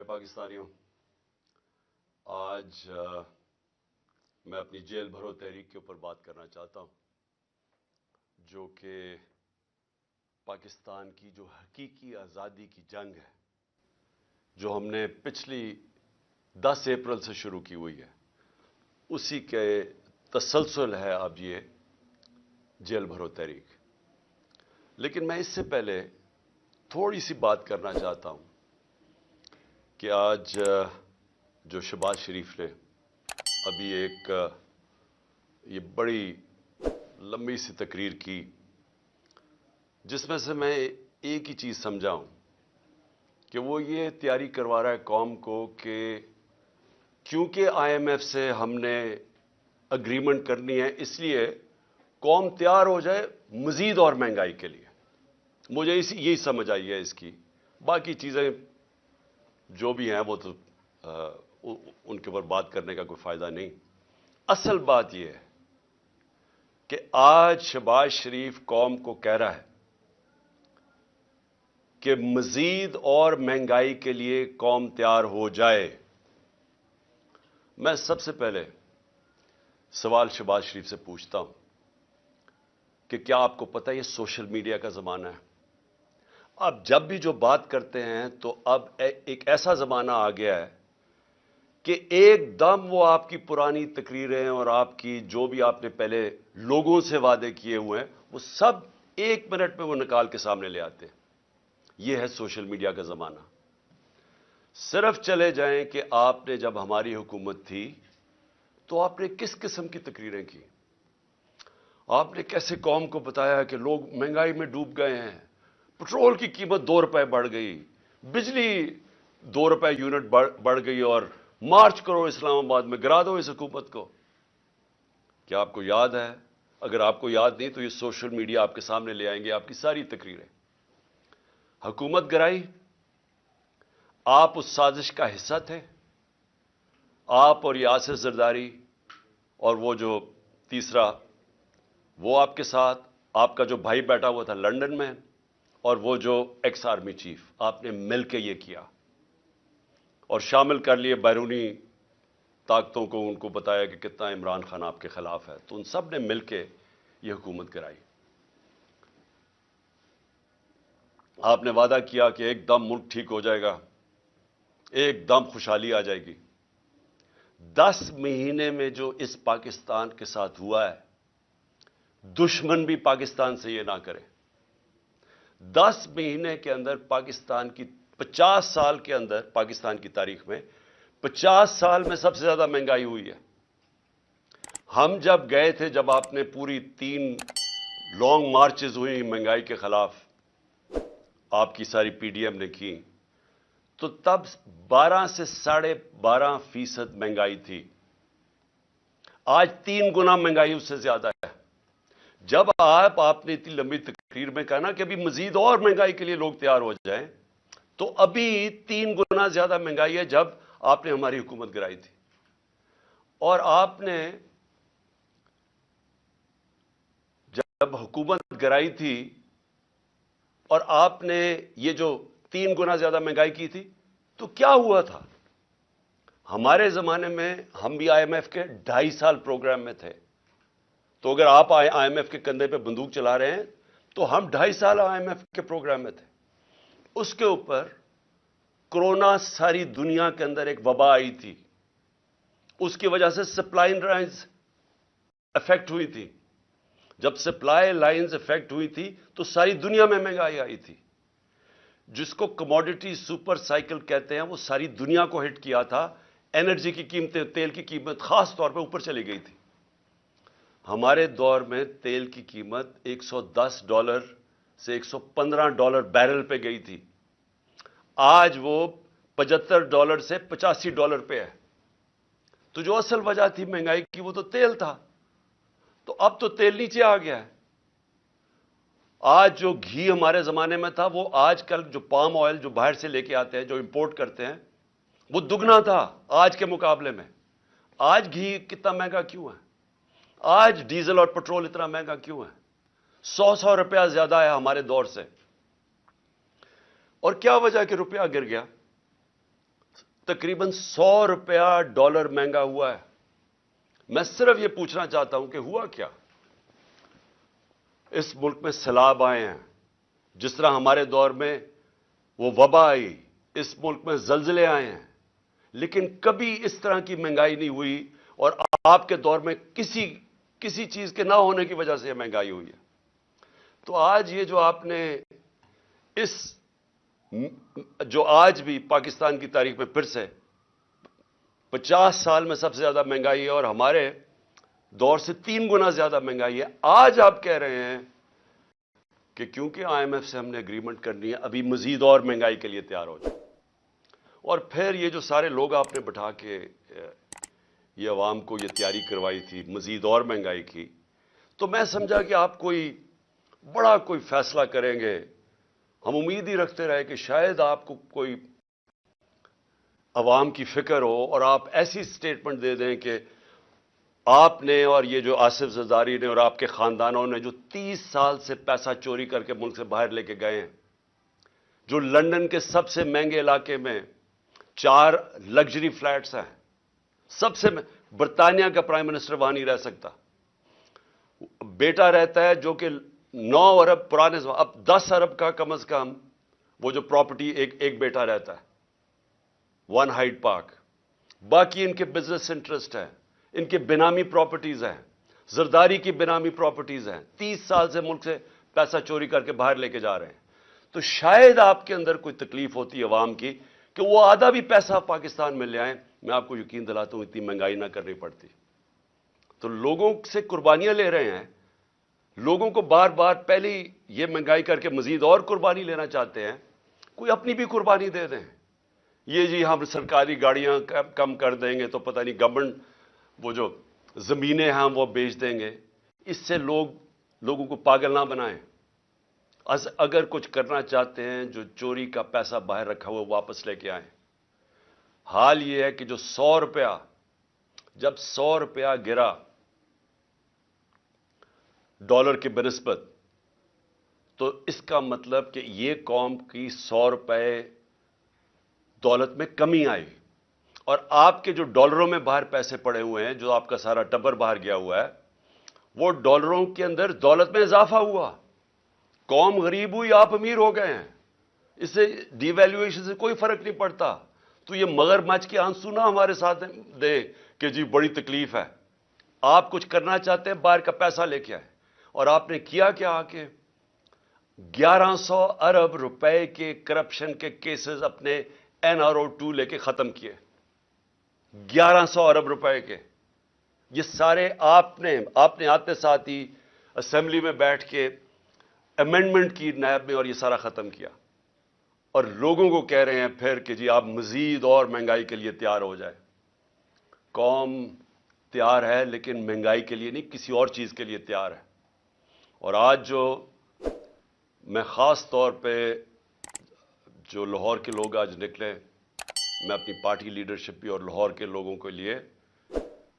پاکستانیوں، آج میں اپنی جیل بھرو تحریک کے اوپر بات کرنا چاہتا ہوں، جو کہ پاکستان کی جو حقیقی آزادی کی جنگ ہے، جو ہم نے پچھلی 10 اپریل سے شروع کی ہوئی ہے، اسی کے تسلسل ہے اب یہ جیل بھرو تحریک۔ لیکن میں اس سے پہلے تھوڑی سی بات کرنا چاہتا ہوں کہ آج جو شہباز شریف نے ابھی ایک یہ بڑی لمبی سی تقریر کی، جس میں سے میں ایک ہی چیز سمجھا ہوں کہ وہ یہ تیاری کروا رہا ہے قوم کو کہ کیونکہ آئی ایم ایف سے ہم نے اگریمنٹ کرنی ہے، اس لیے قوم تیار ہو جائے مزید اور مہنگائی کے لیے۔ مجھے یہی سمجھ آئی ہے اس کی، باقی چیزیں جو بھی ہیں وہ تو ان کے اوپر بات کرنے کا کوئی فائدہ نہیں۔ اصل بات یہ ہے کہ آج شہباز شریف قوم کو کہہ رہا ہے کہ مزید اور مہنگائی کے لیے قوم تیار ہو جائے۔ میں سب سے پہلے سوال شہباز شریف سے پوچھتا ہوں کہ کیا آپ کو پتہ ہے یہ سوشل میڈیا کا زمانہ ہے؟ اب جب بھی جو بات کرتے ہیں تو اب ایک ایسا زمانہ آ گیا ہے کہ ایک دم وہ آپ کی پرانی تقریریں اور آپ کی جو بھی آپ نے پہلے لوگوں سے وعدے کیے ہوئے ہیں، وہ سب 1 منٹ میں وہ نکال کے سامنے لے آتے ہیں۔ یہ ہے سوشل میڈیا کا زمانہ۔ صرف چلے جائیں کہ آپ نے جب ہماری حکومت تھی تو آپ نے کس قسم کی تقریریں کی؟ آپ نے کیسے قوم کو بتایا کہ لوگ مہنگائی میں ڈوب گئے ہیں، پٹرول کی قیمت 2 روپے بڑھ گئی، بجلی 2 روپے یونٹ بڑھ گئی، اور مارچ کرو اسلام آباد میں، گرا دو اس حکومت کو۔ کیا آپ کو یاد ہے؟ اگر آپ کو یاد نہیں تو یہ سوشل میڈیا آپ کے سامنے لے آئیں گے آپ کی ساری تقریریں۔ حکومت گرائی، آپ اس سازش کا حصہ تھے، آپ اور یاسر زرداری اور وہ جو تیسرا وہ آپ کے ساتھ، آپ کا جو بھائی بیٹھا ہوا تھا لندن میں، اور وہ جو ایکس آرمی چیف، آپ نے مل کے یہ کیا اور شامل کر لیے بیرونی طاقتوں کو، ان کو بتایا کہ کتنا عمران خان آپ کے خلاف ہے، تو ان سب نے مل کے یہ حکومت کرائی۔ آپ نے وعدہ کیا کہ ایک دم ملک ٹھیک ہو جائے گا، ایک دم خوشحالی آ جائے گی۔ 10 مہینے میں جو اس پاکستان کے ساتھ ہوا ہے، دشمن بھی پاکستان سے یہ نہ کرے۔ 10 مہینے کے اندر پاکستان کی 50 سال کے اندر، پاکستان کی تاریخ میں 50 سال میں سب سے زیادہ مہنگائی ہوئی ہے۔ ہم جب گئے تھے، جب آپ نے پوری 3 لانگ مارچز ہوئی مہنگائی کے خلاف، آپ کی ساری پی ڈی ایم نے کی، تو تب 12 سے 12.5% مہنگائی تھی۔ آج 3 گنا مہنگائی اس سے زیادہ ہے۔ جب آپ نے اتنی لمبی تقریر میں کہا نا کہ ابھی مزید اور مہنگائی کے لیے لوگ تیار ہو جائیں، تو ابھی 3 گنا زیادہ مہنگائی ہے جب آپ نے ہماری حکومت گرائی تھی۔ اور آپ نے جب حکومت گرائی تھی اور آپ نے یہ جو 3 گنا زیادہ مہنگائی کی تھی، تو کیا ہوا تھا؟ ہمارے زمانے میں ہم بھی آئی ایم ایف کے 2.5 سال پروگرام میں تھے، تو اگر آپ آئی ایم ایف کے کندھے پہ بندوق چلا رہے ہیں تو ہم 2.5 سال آئی ایم ایف کے پروگرام میں تھے۔ اس کے اوپر کورونا ساری دنیا کے اندر ایک وبا آئی تھی، اس کی وجہ سے سپلائی لائنز افیکٹ ہوئی تھی۔ جب سپلائی لائنز افیکٹ ہوئی تھی تو ساری دنیا میں مہنگائی آئی تھی، جس کو کموڈٹی سپر سائیکل کہتے ہیں، وہ ساری دنیا کو ہٹ کیا تھا۔ انرجی کی قیمتیں، تیل کی قیمت خاص طور پہ اوپر چلی گئی تھی۔ ہمارے دور میں تیل کی قیمت $110 سے $115 بیرل پہ گئی تھی، آج وہ $75 سے $85 پہ ہے۔ تو جو اصل وجہ تھی مہنگائی کی وہ تو تیل تھا، تو اب تو تیل نیچے آ گیا ہے۔ آج جو گھی ہمارے زمانے میں تھا، وہ آج کل جو پام آئل جو باہر سے لے کے آتے ہیں، جو امپورٹ کرتے ہیں، وہ دگنا تھا آج کے مقابلے میں۔ آج گھی کتنا مہنگا کیوں ہے؟ آج ڈیزل اور پٹرول اتنا مہنگا کیوں ہے؟ 100 روپیہ زیادہ ہے ہمارے دور سے۔ اور کیا وجہ کہ روپیہ گر گیا؟ तकरीबन $100 डॉलर महंगा हुआ है। मैं सिर्फ ये पूछना चाहता हूं कि हुआ क्या? इस मुल्क में सैलाब आए हैं, जिस तरह हमारे दौर में वो वबा आई, इस मुल्क में जल्जले आए हैं, लेकिन कभी इस तरह की महंगाई नहीं हुई। और आपके दौर में किसी चीज के ना होने की वजह से यह महंगाई हुई है। तो आज ये जो आपने जो आज भी पाकिस्तान की तारीख में फिर से 50 साल में सबसे ज्यादा महंगाई है और हमारे दौर से 3 गुना ज्यादा महंगाई है, आज आप कह रहे हैं कि क्योंकि आईएमएफ से हमने एग्रीमेंट करनी है, अभी मजीद और महंगाई के लिए तैयार हो जाए। और फिर ये जो सारे लोग आपने बैठा के ये अवाम को ये तैयारी करवाई थी मजीद और महंगाई की, तो मैं समझा कि आप कोई बड़ा कोई फैसला करेंगे। हम उम्मीद ही रखते रहे कि शायद आपको कोई अवाम की फिक्र हो और आप ऐसी स्टेटमेंट दे दें कि आपने और ये जो आसिफ जरदारी ने और आपके खानदानों ने जो 30 साल से पैसा चोरी करके मुल्क से बाहर लेके गए हैं, जो लंदन के सबसे महंगे इलाके में 4 लग्जरी फ्लैट्स हैं, सबसे बर्तानिया का प्राइम मिनिस्टर वहां नहीं रह सकता, बेटा रहता है जो कि 9 अरब पुराने, अब 10 अरब का कम से कम वो जो प्रॉपर्टी एक बेटा रहता है, 1 हाइड पार्क। बाकी इनके बिजनेस इंटरेस्ट है, इनके बेनामी प्रॉपर्टीज हैं, जरदारी की बेनामी प्रॉपर्टीज हैं, 30 साल से मुल्क से पैसा चोरी करके बाहर लेके जा रहे हैं। तो शायद आपके अंदर कोई तकलीफ होती है अवाम की कि वो आधा भी पैसा पाकिस्तान में ले आए। मैं आपको यकीन दिलाता हूं इतनी महंगाई ना करनी पड़ती। तो लोगों से कुर्बानियां ले रहे हैं, लोगों को बार बार पहले ये महंगाई करके मजीद और कुर्बानी लेना चाहते हैं, कोई अपनी भी कुर्बानी दे दें। ये जी हम सरकारी गाड़ियां कम कर देंगे तो पता नहीं गवर्नमेंट वो जो जमीनें हम वो बेच देंगे। इससे लोगों को पागल ना बनाएं। अगर कुछ करना चाहते हैं, जो चोरी का पैसा बाहर रखा हुआ वापस लेके आए। हाल ये है कि जो 100 रुपया, जब 100 रुपया गिरा डॉलर के बनिस्बत, तो इसका मतलब कि ये कौम की 100 रुपए दौलत में कमी आई। और आपके जो डॉलरों में बाहर पैसे पड़े हुए हैं, जो आपका सारा टब्बर बाहर गया हुआ है, वो डॉलरों के अंदर दौलत में इजाफा हुआ। कौम गरीब हुई, आप अमीर हो गए हैं। इससे डिवैल्यूएशन से कोई फर्क नहीं पड़ता। तो ये मगरमच्छ के आंसू ना हमारे साथ दे कि जी बड़ी तकलीफ है। आप कुछ करना चाहते हैं, बाहर का पैसा लेके आए। और आपने किया क्या? आके 1100 अरब रुपए के करप्शन के केसेस अपने NRO 2 लेके खत्म किए। 1100 अरब रुपए के ये सारे आपने आते साथ ही असेंबली में बैठ के अमेंडमेंट की नायब में और ये सारा खत्म किया। और लोगों को कह रहे हैं फिर कि जी आप मजीद और महंगाई के लिए तैयार हो जाए। कौम तैयार है, लेकिन महंगाई के लिए नहीं, किसी और चीज के लिए तैयार है। और आज जो मैं खास तौर पे जो लाहौर के लोग आज निकले, मैं अपनी पार्टी लीडरशिप भी और लाहौर के लोगों के लिए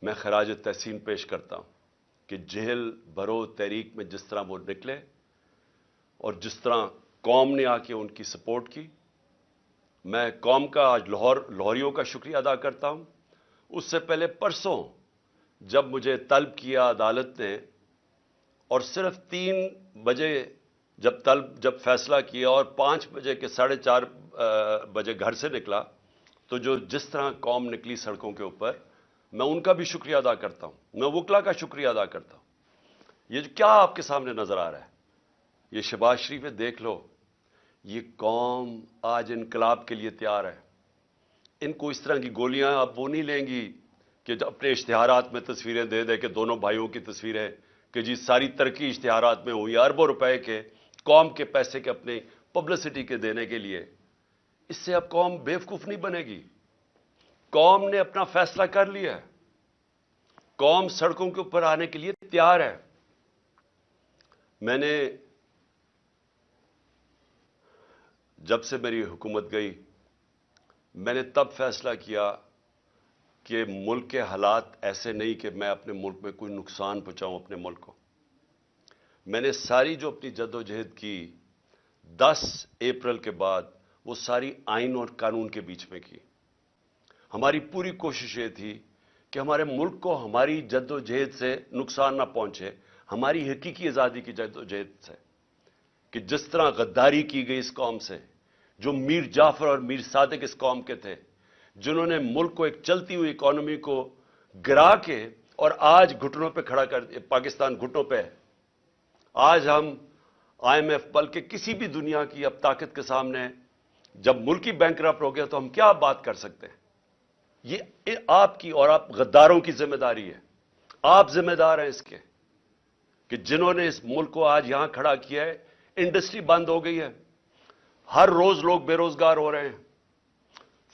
मैं खराज तहसीन पेश करता हूं कि जेल भरो तहरीक में जिस तरह वो निकले और जिस तरह कौम ने आके उनकी सपोर्ट की, मैं कौम का आज लाहौरियों का शुक्रिया अदा करता हूं। उससे पहले परसों जब मुझे तलब किया अदालत ने और सिर्फ 3 बजे जब फैसला किया और 5 बजे के 4:30 बजे घर से निकला, तो जिस तरह कौम निकली सड़कों के ऊपर, मैं उनका भी शुक्रिया अदा करता हूं। मैं वकला का शुक्रिया अदा करता हूं। ये जो क्या आपके सामने नजर आ रहा है, ये शहबाज शरीफ है, देख लो। ये कौम आज इनकलाब के लिए तैयार है। इनको इस तरह की गोलियां अब वो नहीं लेंगी कि अपने इश्तिहारात में तस्वीरें दे दे के दोनों भाइयों की तस्वीरें कि जी सारी तरक्की इश्तिहारात में हुई, अरबों रुपए के कौम के पैसे के अपने पब्लिसिटी के देने के लिए। इससे अब कौम बेवकूफ नहीं बनेगी। कौम ने अपना फैसला कर लिया है। कौम सड़कों के ऊपर आने के लिए तैयार है। मैंने जब से मेरी हुकूमत गई, मैंने तब फैसला किया कि मुल्क के हालात ऐसे नहीं कि मैं अपने मुल्क में कोई नुकसान पहुंचाऊं अपने मुल्क को। मैंने सारी जो अपनी जद्दोजहद की 10 अप्रैल के बाद, वो सारी आइन और कानून के बीच में की। हमारी पूरी कोशिश ये थी कि हमारे मुल्क को हमारी जद्दोजहद से नुकसान ना पहुंचे, हमारी हकीकी आज़ादी की जद्दोजहद से, कि जिस तरह गद्दारी की गई इस कौम से, जो मीर जाफर और मीर सादिक इस कौम के थे, जिन्होंने मुल्क को एक चलती हुई इकॉनमी को गिरा के और आज घुटनों पे खड़ा कर, पाकिस्तान घुटनों पे है। आज हम IMF बल्कि किसी भी दुनिया की अब ताकत के सामने, जब मुल्क ही बैंकरप्ट हो गया तो हम क्या बात कर सकते हैं? ये आपकी और आप गद्दारों की जिम्मेदारी है। आप जिम्मेदार हैं इसके कि जिन्होंने इस मुल्क को आज यहां खड़ा किया है। इंडस्ट्री बंद हो गई है, हर रोज लोग बेरोजगार हो रहे हैं।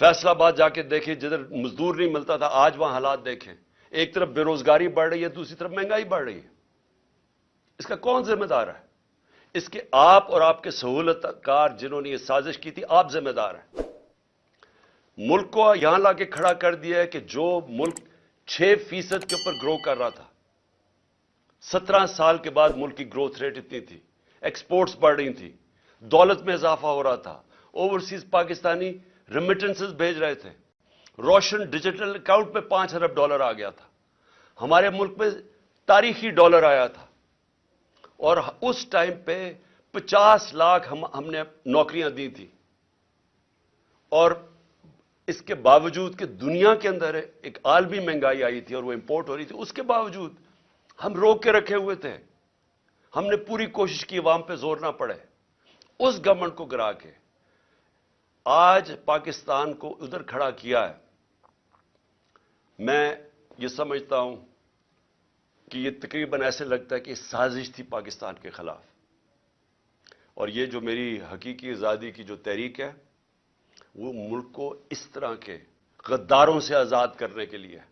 फैसलाबाद जाके देखें, जिधर मजदूर नहीं मिलता था, आज वहां हालात देखें। एक तरफ बेरोजगारी बढ़ रही है, दूसरी तरफ महंगाई बढ़ रही है। इसका कौन जिम्मेदार है? इसके आप और आपके सहूलतकार जिन्होंने ये साजिश की थी, आप जिम्मेदार हैं। मुल्क को यहां लाके खड़ा कर दिया है कि जो मुल्क 6% के ऊपर ग्रो कर रहा था, 17 साल के बाद मुल्क की ग्रोथ रेट इतनी थी, एक्सपोर्ट्स बढ़ रही थी, दौलत में इजाफा हो रहा था, ओवरसीज पाकिस्तानी रेमिटेंसेस भेज रहे थे, रोशन डिजिटल अकाउंट में $5 अरब आ गया था, हमारे मुल्क में तारीखी डॉलर आया था, और उस टाइम पे 50 लाख हमने नौकरियां दी थी। और इसके बावजूद कि दुनिया के अंदर एक आलमी महंगाई आई थी और वो इंपोर्ट हो रही थी, उसके बावजूद हम रोक के रखे हुए थे। हमने पूरी कोशिश की अवाम पे जोर ना पड़े। उस गवर्नमेंट को गिरा के आज पाकिस्तान को उधर खड़ा किया है। मैं ये समझता हूं कि ये तकरीबन ऐसे लगता है कि साजिश थी पाकिस्तान के खिलाफ, और ये जो मेरी हकीकी आज़ादी की जो तहरीक है, वो मुल्क को इस तरह के गद्दारों से आज़ाद करने के लिए है।